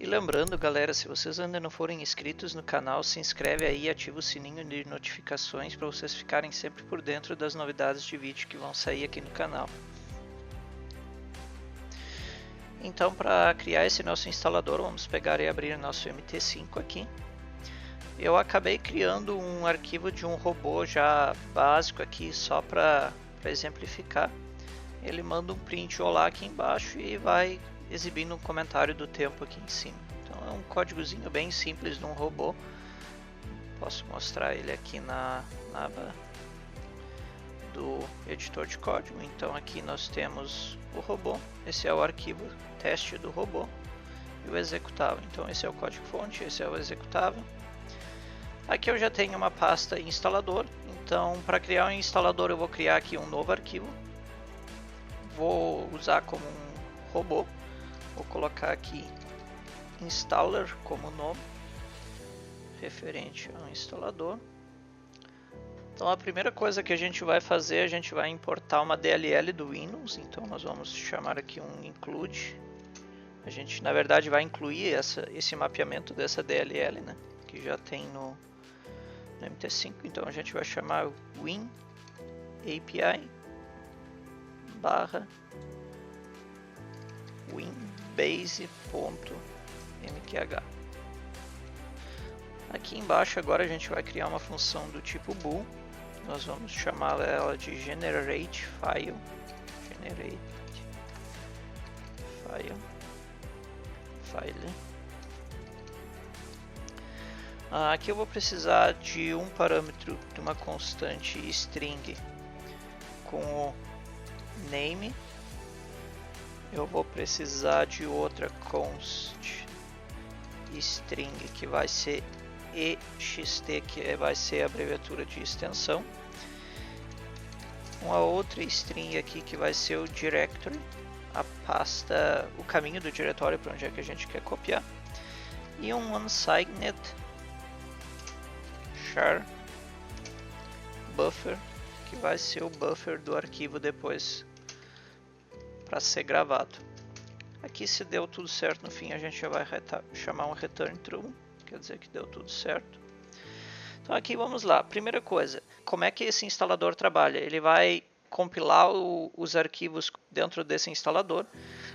E lembrando, galera, se vocês ainda não forem inscritos no canal, se inscreve aí e ativa o sininho de notificações para vocês ficarem sempre por dentro das novidades de vídeo que vão sair aqui no canal. Então, para criar esse nosso instalador, vamos pegar e abrir nosso MT5 aqui. Eu acabei criando um arquivo de um robô já básico aqui, só para exemplificar. Ele manda um print olá aqui embaixo e vai exibindo um comentário do tempo aqui em cima. Então é um códigozinho bem simples de um robô. Posso mostrar ele aqui na aba do editor de código. Então aqui nós temos o robô, esse é o arquivo teste do robô e o executável. Então esse é o código fonte, esse é o executável. Aqui eu já tenho uma pasta instalador, então para criar um instalador eu vou criar aqui um novo arquivo. Vou usar como um robô, vou colocar aqui installer como nome, referente ao instalador. Então a primeira coisa que a gente vai fazer, a gente vai importar uma DLL do Windows, então nós vamos chamar aqui um include. A gente na verdade vai incluir esse mapeamento dessa DLL, né, que já tem no MT5, então a gente vai chamar win API barra winbase.mqh. Aqui embaixo agora a gente vai criar uma função do tipo bool. Nós vamos chamar ela de generate file. Aqui eu vou precisar de um parâmetro de uma constante string com o name. Eu vou precisar de outra const string que vai ser ext, que vai ser a abreviatura de extensão. Uma outra string aqui que vai ser o directory, a pasta, o caminho do diretório para onde é que a gente quer copiar. E um unsigned char buffer, que vai ser o buffer do arquivo depois para ser gravado. Aqui, se deu tudo certo no fim, a gente já vai chamar um return true, quer dizer que deu tudo certo. Então aqui vamos lá, primeira coisa, como é que esse instalador trabalha? Ele vai compilar os arquivos dentro desse instalador.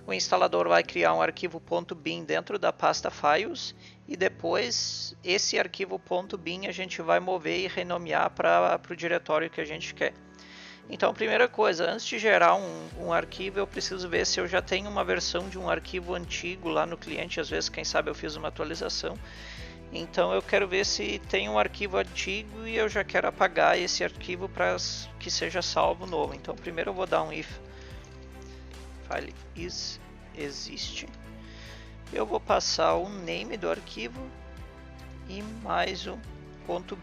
O instalador vai criar um arquivo .bin dentro da pasta files e depois esse arquivo .bin a gente vai mover e renomear para o diretório que a gente quer. Então, primeira coisa, antes de gerar um arquivo, eu preciso ver se eu já tenho uma versão de um arquivo antigo lá no cliente. Às vezes, quem sabe, eu fiz uma atualização. Então, eu quero ver se tem um arquivo antigo e eu já quero apagar esse arquivo para que seja salvo novo. Então, primeiro eu vou dar um if file is existe. Eu vou passar o name do arquivo e mais o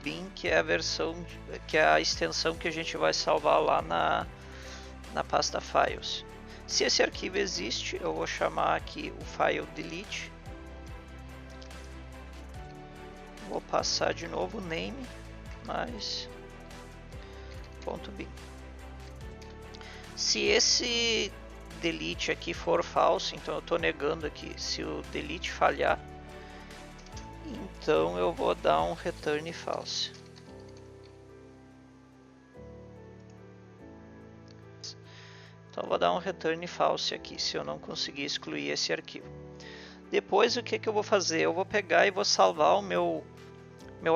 .bin, que é a versão, que é a extensão que a gente vai salvar lá na pasta files. Se esse arquivo existe, eu vou chamar aqui o file delete. Vou passar de novo o name mais .bin. Se esse delete aqui for falso, então eu estou negando aqui. Se o delete falhar, então eu vou dar um return false. Então eu vou dar um return false aqui, se eu não conseguir excluir esse arquivo. Depois o que eu vou fazer? Eu vou pegar e vou salvar o meu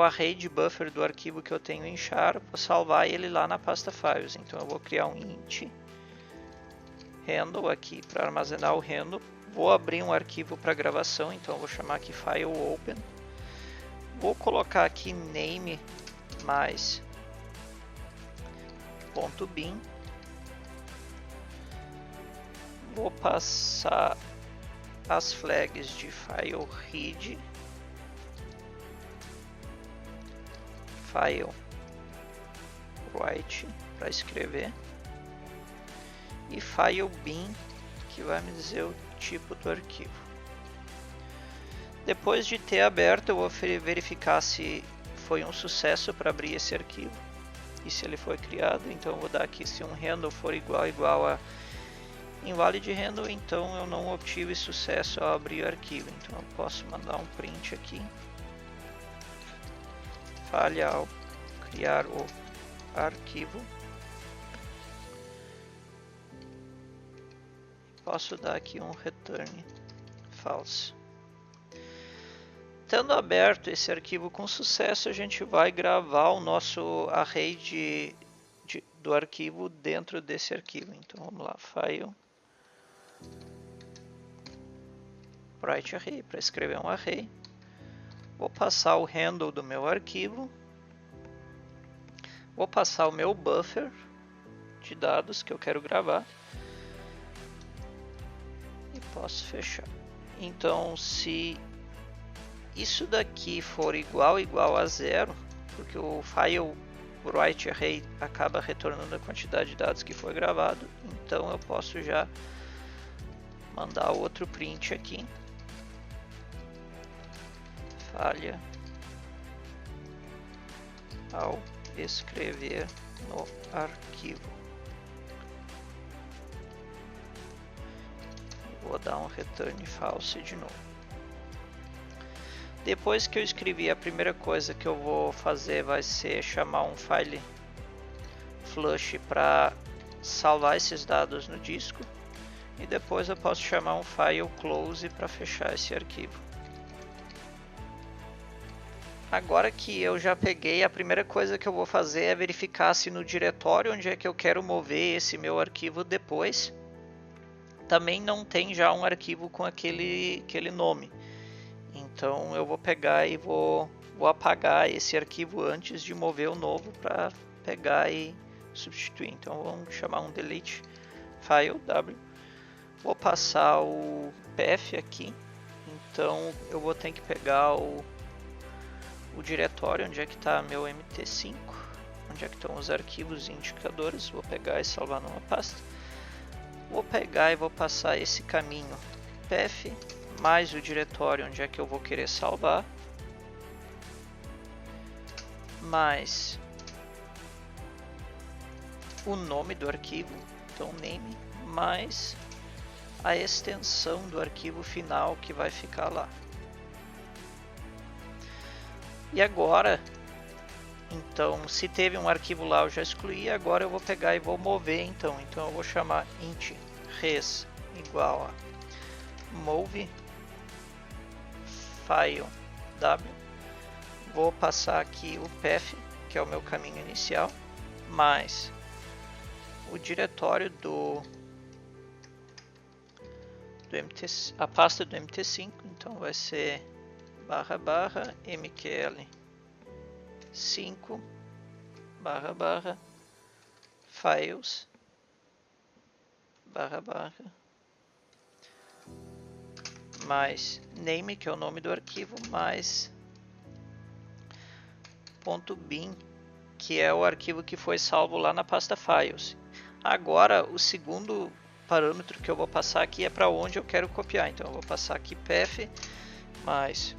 array de buffer do arquivo que eu tenho em char, vou salvar ele lá na pasta files. Então eu vou criar um int handle aqui para armazenar o handle. Vou abrir um arquivo para gravação, então eu vou chamar aqui file open. Vou colocar aqui name mais .bin. Vou passar as flags de file read, file write para escrever e file bin, que vai me dizer o tipo do arquivo. Depois de ter aberto, eu vou verificar se foi um sucesso para abrir esse arquivo e se ele foi criado. Então eu vou dar aqui se um handle for igual a invalid handle, então eu não obtive sucesso ao abrir o arquivo. Então eu posso mandar um print aqui. Falha ao criar o arquivo. Posso dar aqui um return false. Tendo aberto esse arquivo com sucesso, a gente vai gravar o nosso array do arquivo dentro desse arquivo. Então vamos lá, file, write array, para escrever um array. Vou passar o handle do meu arquivo. Vou passar o meu buffer de dados que eu quero gravar. E posso fechar. Então, se isso daqui for igual a zero, porque o file write array acaba retornando a quantidade de dados que foi gravado, então eu posso já mandar outro print aqui. Falha ao escrever no arquivo. Vou dar um return false de novo. Depois que eu escrevi, a primeira coisa que eu vou fazer vai ser chamar um file flush para salvar esses dados no disco. E depois eu posso chamar um file close para fechar esse arquivo. Agora que eu já peguei, a primeira coisa que eu vou fazer é verificar se no diretório onde é que eu quero mover esse meu arquivo depois também não tem já um arquivo com aquele nome. Então eu vou pegar e vou apagar esse arquivo antes de mover o novo para pegar e substituir. Então vamos chamar um delete file w. Vou passar o path aqui. Então eu vou ter que pegar o diretório onde é que está meu mt5, onde é que estão os arquivos e indicadores. Vou pegar e salvar numa pasta. Vou pegar e vou passar esse caminho path mais o diretório onde é que eu vou querer salvar, mais o nome do arquivo, então name, mais a extensão do arquivo final que vai ficar lá. E agora, então, se teve um arquivo lá eu já excluí, agora eu vou pegar e vou mover, então eu vou chamar int res igual a move file w, vou passar aqui o path, que é o meu caminho inicial, mais o diretório a pasta do mt5, então vai ser //mql 5 // files mais name, que é o nome do arquivo, mais .bin, que é o arquivo que foi salvo lá na pasta files. Agora o segundo parâmetro que eu vou passar aqui é para onde eu quero copiar, então eu vou passar aqui path mais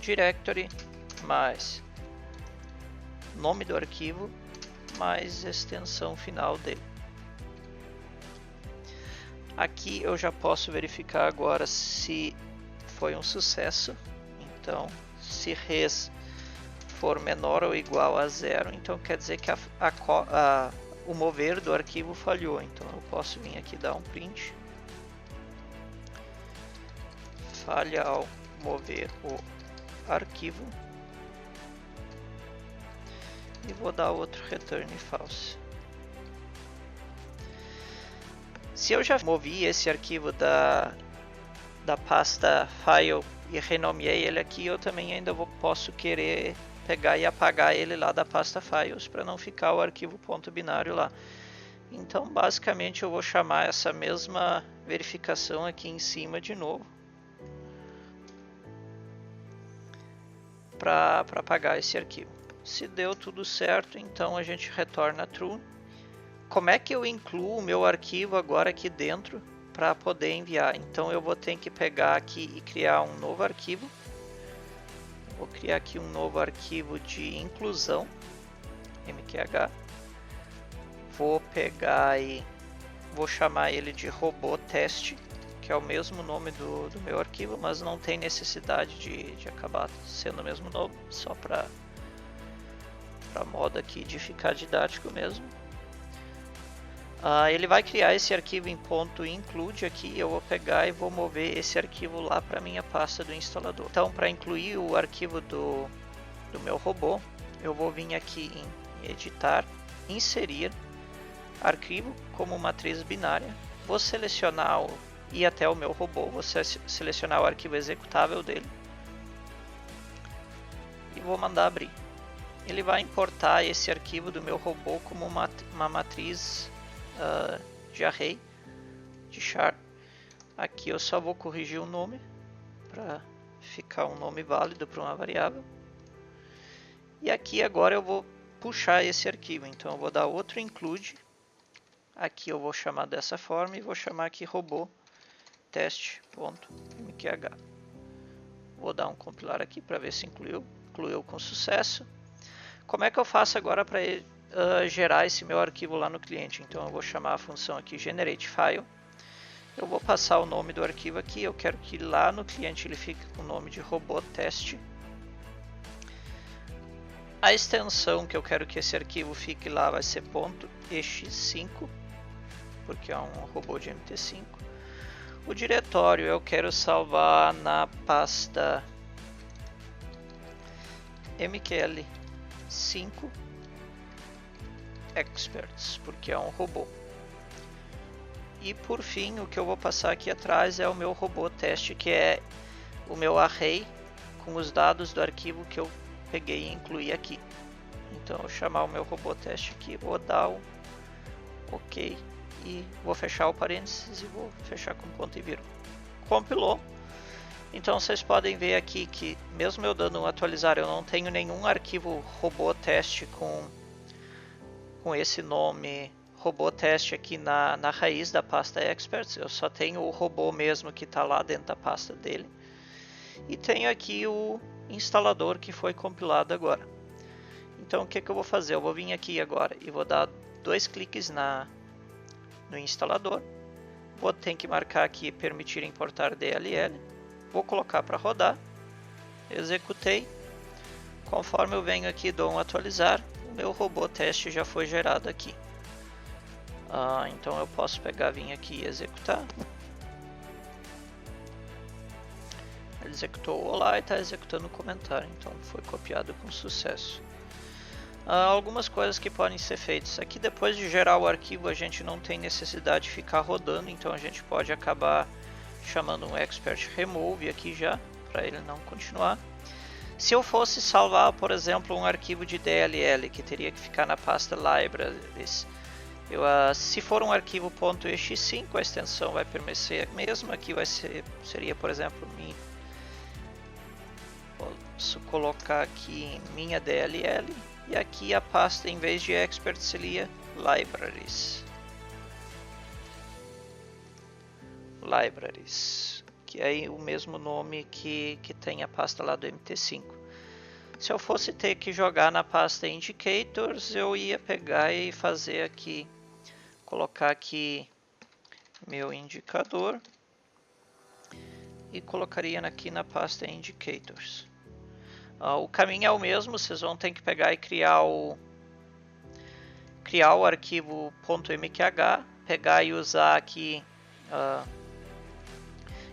directory mais nome do arquivo mais extensão final dele. Aqui eu já posso verificar agora se foi um sucesso. Então, se res for menor ou igual a 0, então quer dizer que o mover do arquivo falhou. Então eu posso vir aqui dar um print. Falha ao mover o arquivo. E vou dar outro return false. Se eu já movi esse arquivo da pasta file e renomeei ele aqui, eu também ainda posso querer pegar e apagar ele lá da pasta files para não ficar o arquivo .binário lá. Então basicamente eu vou chamar essa mesma verificação aqui em cima de novo para apagar esse arquivo. Se deu tudo certo, então a gente retorna true. Como é que eu incluo o meu arquivo agora aqui dentro para poder enviar? Então eu vou ter que pegar aqui e criar um novo arquivo. Vou criar aqui um novo arquivo de inclusão, mqh. Vou pegar e vou chamar ele de robô teste, que é o mesmo nome do meu arquivo, mas não tem necessidade de acabar sendo o mesmo nome, só para modo aqui de ficar didático mesmo. Ele vai criar esse arquivo em .include aqui, eu vou pegar e vou mover esse arquivo lá para minha pasta do instalador. Então, para incluir o arquivo do meu robô, eu vou vir aqui em editar, inserir, arquivo como matriz binária, vou selecionar ir até o meu robô, vou selecionar o arquivo executável dele e vou mandar abrir. Ele vai importar esse arquivo do meu robô como uma matriz de array, de char. Aqui eu só vou corrigir o nome para ficar um nome válido para uma variável. E aqui agora eu vou puxar esse arquivo, então eu vou dar outro include. Aqui eu vou chamar dessa forma e vou chamar aqui robô teste.mqh. Vou dar um compilar aqui para ver se incluiu com sucesso. Como é que eu faço agora para gerar esse meu arquivo lá no cliente? Então eu vou chamar a função aqui GenerateFile. Eu vou passar o nome do arquivo aqui, eu quero que lá no cliente ele fique com o nome de robô teste. A extensão que eu quero que esse arquivo fique lá vai ser .ex5, porque é um robô de MT5. O diretório eu quero salvar na pasta mql5 experts, porque é um robô. E por fim, o que eu vou passar aqui atrás é o meu robô teste, que é o meu array com os dados do arquivo que eu peguei e incluí aqui. Então eu vou chamar o meu robô teste aqui, vou dar o OK e vou fechar o parênteses e vou fechar com ponto e vírgula. Compilou. Então vocês podem ver aqui que mesmo eu dando um atualizar, eu não tenho nenhum arquivo robô teste com esse nome robô teste aqui na raiz da pasta experts. Eu só tenho o robô mesmo que está lá dentro da pasta dele. E tenho aqui o instalador que foi compilado agora. Então o que eu vou fazer? Eu vou vir aqui agora e vou dar 2 cliques no instalador. Vou ter que marcar aqui permitir importar DLL. Vou colocar para rodar. Executei. Conforme eu venho aqui e dou um atualizar, o meu robô teste já foi gerado aqui. Então eu posso pegar, vir aqui e executar. Ele executou o olá e está executando o comentário, então foi copiado com sucesso. Algumas coisas que podem ser feitas. Aqui depois de gerar o arquivo a gente não tem necessidade de ficar rodando, então a gente pode acabar chamando um expert remove aqui já, para ele não continuar. Se eu fosse salvar, por exemplo, um arquivo de DLL que teria que ficar na pasta libraries, se for um arquivo .ex5, a extensão vai permanecer a mesma. Aqui seria, por exemplo, posso colocar aqui minha DLL e aqui a pasta em vez de expert seria libraries, que é aí o mesmo nome que tem a pasta lá do MT5. Se eu fosse ter que jogar na pasta indicators, eu ia pegar e fazer aqui, colocar aqui meu indicador e colocaria aqui na pasta indicators. O caminho é o mesmo, vocês vão ter que pegar e criar o arquivo .mqh, pegar e usar aqui,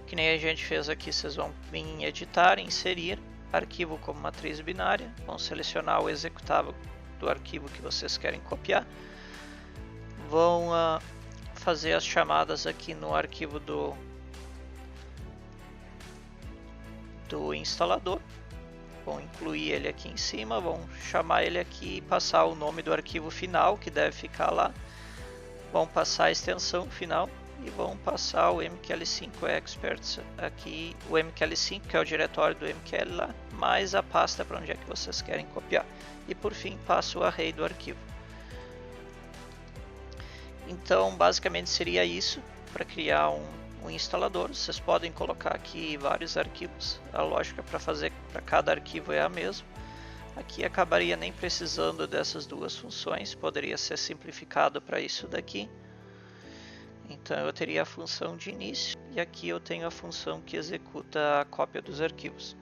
que nem a gente fez aqui. Vocês vão vir em editar, inserir, arquivo como matriz binária, vão selecionar o executável do arquivo que vocês querem copiar, vão fazer as chamadas aqui no arquivo do instalador, vão incluir ele aqui em cima, vão chamar ele aqui e passar o nome do arquivo final que deve ficar lá, vão passar a extensão final e vão passar o MQL5 experts aqui, o MQL5 que é o diretório do MQL lá, mais a pasta para onde é que vocês querem copiar, e por fim passa o array do arquivo. Então basicamente seria isso para criar um instalador. Vocês podem colocar aqui vários arquivos, a lógica para fazer para cada arquivo é a mesma. Aqui acabaria nem precisando dessas duas funções, poderia ser simplificado para isso daqui. Então eu teria a função de início e aqui eu tenho a função que executa a cópia dos arquivos.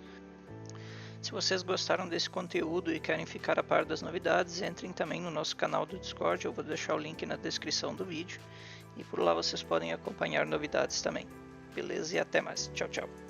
Se vocês gostaram desse conteúdo e querem ficar a par das novidades, entrem também no nosso canal do Discord, eu vou deixar o link na descrição do vídeo. E por lá vocês podem acompanhar novidades também. Beleza? E até mais. Tchau, tchau.